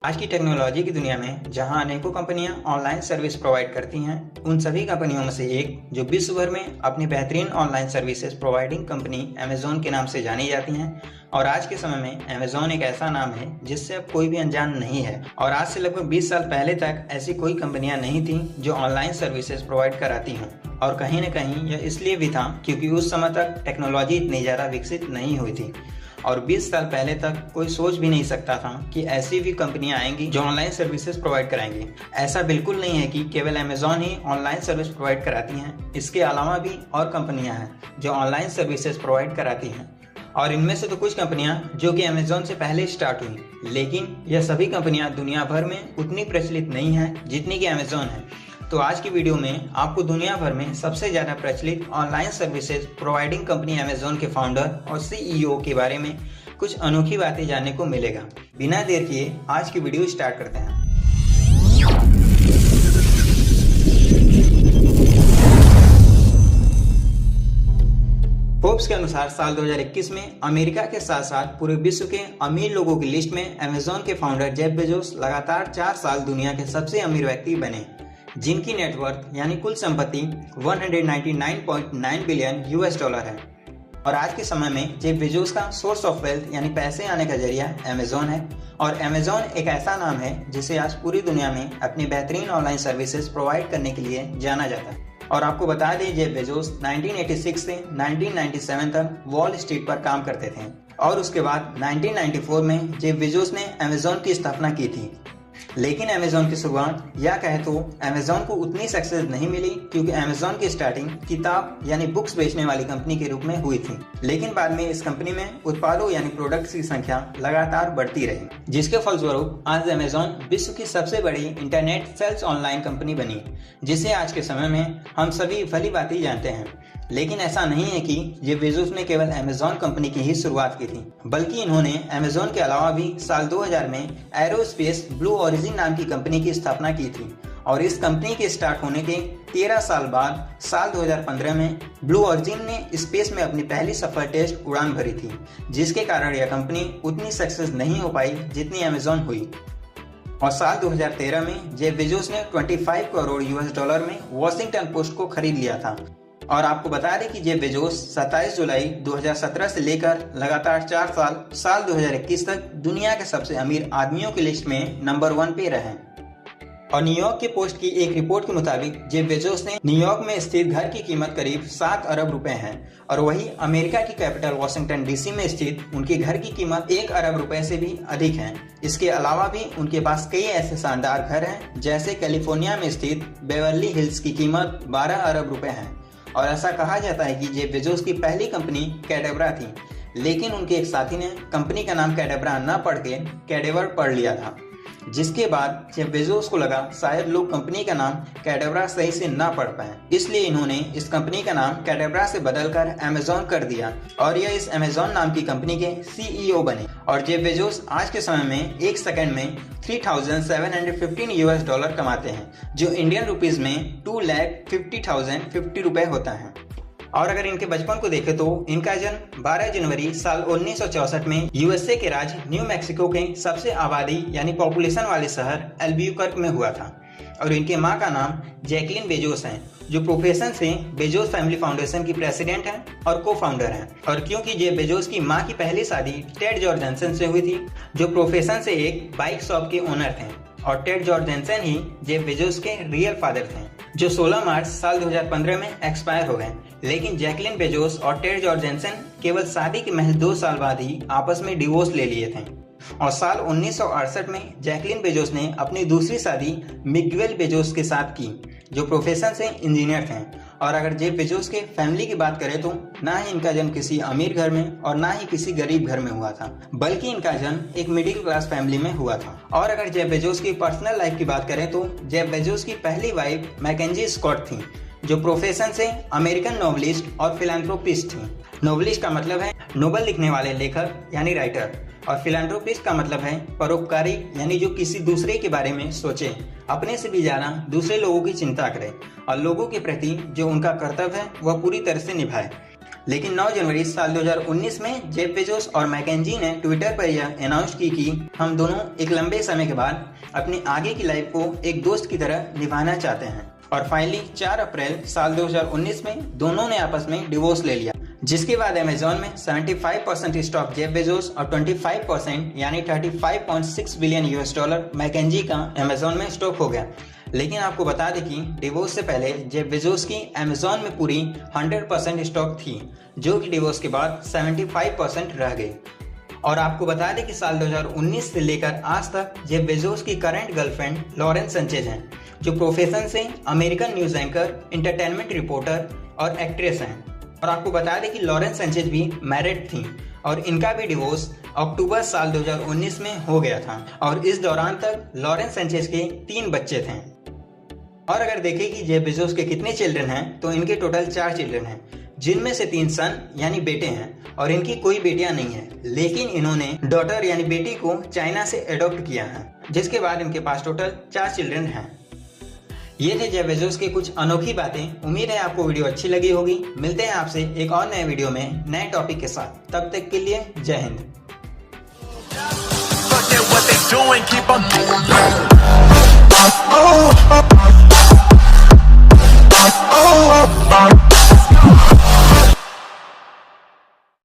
आज की टेक्नोलॉजी की दुनिया में जहां अनेकों कंपनियां ऑनलाइन सर्विस प्रोवाइड करती हैं, उन सभी कंपनियों में से एक जो विश्व भर में अपनी बेहतरीन online services providing company Amazon के नाम से जानी जाती हैं। और आज के समय में अमेज़न एक ऐसा नाम है जिससे अब कोई भी अनजान नहीं है। और आज से लगभग 20 साल पहले तक ऐसी कोई कंपनियां नहीं थी जो ऑनलाइन सर्विसेज प्रोवाइड कराती हों। और कहीं न कहीं यह इसलिए भी था क्योंकि उस समय तक टेक्नोलॉजी इतनी ज़्यादा विकसित नहीं हुई थी। और 20 साल पहले तक कोई सोच भी नहीं सकता था कि ऐसी भी कंपनियां आएंगी जो ऑनलाइन सर्विसेज प्रोवाइड कराएंगी। ऐसा बिल्कुल नहीं है कि केवल अमेज़न ही ऑनलाइन सर्विस प्रोवाइड कराती हैं। इसके अलावा भी और कंपनियां हैं जो ऑनलाइन सर्विसेज प्रोवाइड कराती हैं। और इनमें से तो कुछ कंपनियां जो कि अमेज़न से पहले स्टार्ट हुई, लेकिन यह सभी कंपनियां दुनिया भर में उतनी प्रचलित नहीं हैं जितनी कि अमेज़न है। तो आज की वीडियो में आपको दुनिया भर में सबसे ज़्यादा प्रचलित online services providing company Amazon के फाउंडर और सीईओ के बारे में कुछ अनोखी बातें जानने को मिलेगा। बिना देर किए आज की वीडियो स्टार्ट करते हैं। फोर्ब्स के अनुसार साल 2021 में अमेरिका के साथ साथ पूरे विश्व के अमीर लोगों की लिस्ट में अमेज़न के फाउंडर जेफ बेजोस लगातार 4 साल दुनिया के सबसे अमीर व्यक्ति बने, जिनकी नेटवर्थ यानी कुल संपत्ति 199.9 बिलियन US डॉलर है। और आज के समय में जेफ बेजोस का सोर्स ऑफ वेल्थ यानी पैसे आने का जरिया अमेज़न है। और अमेज़न एक ऐसा नाम है जिसे आज पूरी दुनिया में अपनी बेहतरीन ऑनलाइन सर्विसेज प्रोवाइड करने के लिए जाना जाता है। और आपको बता दें, जेफ बेजोस 1986 से 1997 तक वॉल स्ट्रीट पर काम करते थे और उसके बाद 1994 में जेफ बेजोस ने अमेज़न की स्थापना की थी। लेकिन अमेज़न की शुरुआत या कहे तो अमेज़न को उतनी सक्सेस नहीं मिली क्योंकि अमेज़न की स्टार्टिंग किताब यानी बुक्स बेचने वाली कंपनी के रूप में हुई थी। लेकिन बाद में इस कंपनी में उत्पादों यानी प्रोडक्ट्स की संख्या लगातार बढ़ती रही, जिसके फलस्वरूप आज अमेज़न विश्व की सबसे बड़ी इंटरनेट सेल्स ऑनलाइन कंपनी बनी, जिसे आज के समय में हम सभी भली भांति जानते हैं। लेकिन ऐसा नहीं है कि जेफ बेजोस ने केवल अमेज़न कंपनी की ही शुरुआत की थी, बल्कि इन्होंने अमेज़न के अलावा भी साल 2000 में एरोस्पेस ब्लू ओरिजिन नाम की कंपनी की स्थापना की थी। और इस कंपनी के स्टार्ट होने के 13 साल बाद साल 2015 में ब्लू ओरिजिन ने स्पेस में अपनी पहली सफल टेस्ट उड़ान भरी थी, जिसके कारण यह कंपनी उतनी सक्सेस नहीं हो पाई जितनी अमेज़न हुई। और साल 2013 में जेफ बेजोस ने 25 करोड़ US डॉलर में वॉशिंगटन पोस्ट को खरीद लिया था। और आपको बता दें कि जेफ बेजोस 27 जुलाई 2017 से लेकर लगातार 4 साल 2021 तक दुनिया के सबसे अमीर आदमियों की लिस्ट में नंबर 1 पे रहे। और न्यूयॉर्क के पोस्ट की एक रिपोर्ट के मुताबिक जेफ बेजोस ने न्यूयॉर्क में स्थित घर की कीमत करीब 7 अरब रुपए है। और वही अमेरिका की कैपिटल वॉशिंगटन DC में स्थित उनके घर की कीमत 1 अरब रुपए से भी अधिक है। इसके अलावा भी उनके पास कई ऐसे शानदार घर हैं, जैसे कैलिफोर्निया में स्थित बेवर्ली हिल्स की कीमत 12 अरब रुपए है। और ऐसा कहा जाता है कि जेफ बेजोस की पहली कंपनी कैडेबरा थी, लेकिन उनके एक साथी ने कंपनी का नाम कैडेबरा न पढ़ के कैडेवर पढ़ लिया था, जिसके बाद जेफ बेजोस को लगा शायद लोग कंपनी का नाम कैडेबरा सही से ना पढ़ पाए, इसलिए इन्होंने इस कंपनी का नाम कैडेबरा से बदलकर अमेज़न कर दिया और यह इस अमेज़न नाम की कंपनी के सीईओ बने। और जेफ बेजोस आज के समय में एक सेकंड में 3715 US डॉलर कमाते हैं, जो इंडियन रुपीज में 2,50,050 रुपए होता है। और अगर इनके बचपन को देखें तो इनका जन्म 12 जनवरी साल 1964 में USA के राज्य न्यू मैक्सिको के सबसे आबादी यानी पॉपुलेशन वाले शहर एल्बुकर्क में हुआ था। और इनके माँ का नाम जैकलिन बेजोस है, जो प्रोफेशन से बेजोस फैमिली फाउंडेशन की प्रेसिडेंट हैं और को फाउंडर हैं। और क्योंकि जेफ बेजोस की माँ की पहली शादी टेड जॉर्जेंसन से हुई थी, जो प्रोफेशन से एक बाइक शॉप के ओनर थे, और टेड जॉर्जेंसन ही जेफ बेजोस के रियल फादर थे, जो 16 मार्च साल 2015 में एक्सपायर हो गए। लेकिन जैकलिन बेजोस और टेड जॉर्जेंसन केवल शादी के महज 2 साल बाद ही आपस में डिवोर्स ले लिए थे। और साल 1968 में जैकलिन बेजोस ने अपनी दूसरी शादी मिगुएल बेजोस के साथ की, जो प्रोफेशन से इंजीनियर थे। और अगर जेफ बेजोस के फैमिली की बात करें तो ना ही इनका जन्म किसी अमीर घर में और ना ही किसी गरीब घर में हुआ था, बल्कि इनका जन्म एक मिडिल क्लास फैमिली में हुआ था। और अगर जेफ बेजोस की पर्सनल लाइफ की बात करें तो जेफ बेजोस की पहली वाइफ मैकेंजी स्कॉट थी, जो प्रोफेशन से अमेरिकन नोवेलिस्ट और फिलैंथ्रोपिस्ट थी। नोवेलिस्ट का मतलब है नोबल लिखने वाले लेखक यानी राइटर, और फिलैंथ्रोपिस्ट का मतलब है परोपकारी यानी जो किसी दूसरे के बारे में सोचे, अपने से भी ज्यादा दूसरे लोगों की चिंता करे और लोगों के प्रति जो उनका कर्तव्य है वह पूरी तरह से निभाए। लेकिन 9 जनवरी साल 2019 में जेफ बेजोस और मैकेंजी ने ट्विटर पर यह अनाउंस की कि हम दोनों एक लंबे समय के बाद अपनी आगे की लाइफ को एक दोस्त की तरह निभाना चाहते हैं। और फाइनली 4 अप्रैल साल 2019 में दोनों ने आपस में डिवोर्स ले लिया, जिसके बाद अमेजॉन में 75% स्टॉक जेफ बेजोस और 25% यानी 35.6 बिलियन US$ मैकेंजी का अमेजॉन में स्टॉक हो गया। लेकिन आपको बता दें कि डिवोर्स से पहले जेफ बेजोस की अमेजॉन में पूरी 100% स्टॉक थी, जो कि डिवोर्स के बाद 75% रह गई। और आपको बता दें कि साल 2019 से लेकर आज तक जेफ बेजोस की करंट गर्लफ्रेंड लॉरेन सेंचेज हैं, जो प्रोफेशन से American news anchor, entertainment reporter और एक्ट्रेस हैं। और आपको बता दें कि लॉरेन सेंचेज भी मैरिड थी और इनका भी डिवोर्स अक्टूबर साल 2019 में हो गया था। और इस दौरान तक लॉरेन सेंचेज के 3 बच्चे थे। और अगर देखें कि जेफ बेजोस के कितने चिल्ड्रन हैं, तो इनके टोटल 4 चिल्ड्रन हैं, जिनमें से 3 सन यानी बेटे हैं और इनकी कोई बेटियां नहीं है। लेकिन इन्होंने डॉटर यानी बेटी को चाइना से एडॉप्ट किया है, जिसके बाद इनके पास टोटल 4 चिल्ड्रन हैं। ये थे जेफ बेजोस की कुछ अनोखी बातें। उम्मीद है आपको वीडियो अच्छी लगी होगी। मिलते हैं आपसे एक और नए वीडियो में नए टॉपिक के साथ। तब तक के लिए जय हिंद।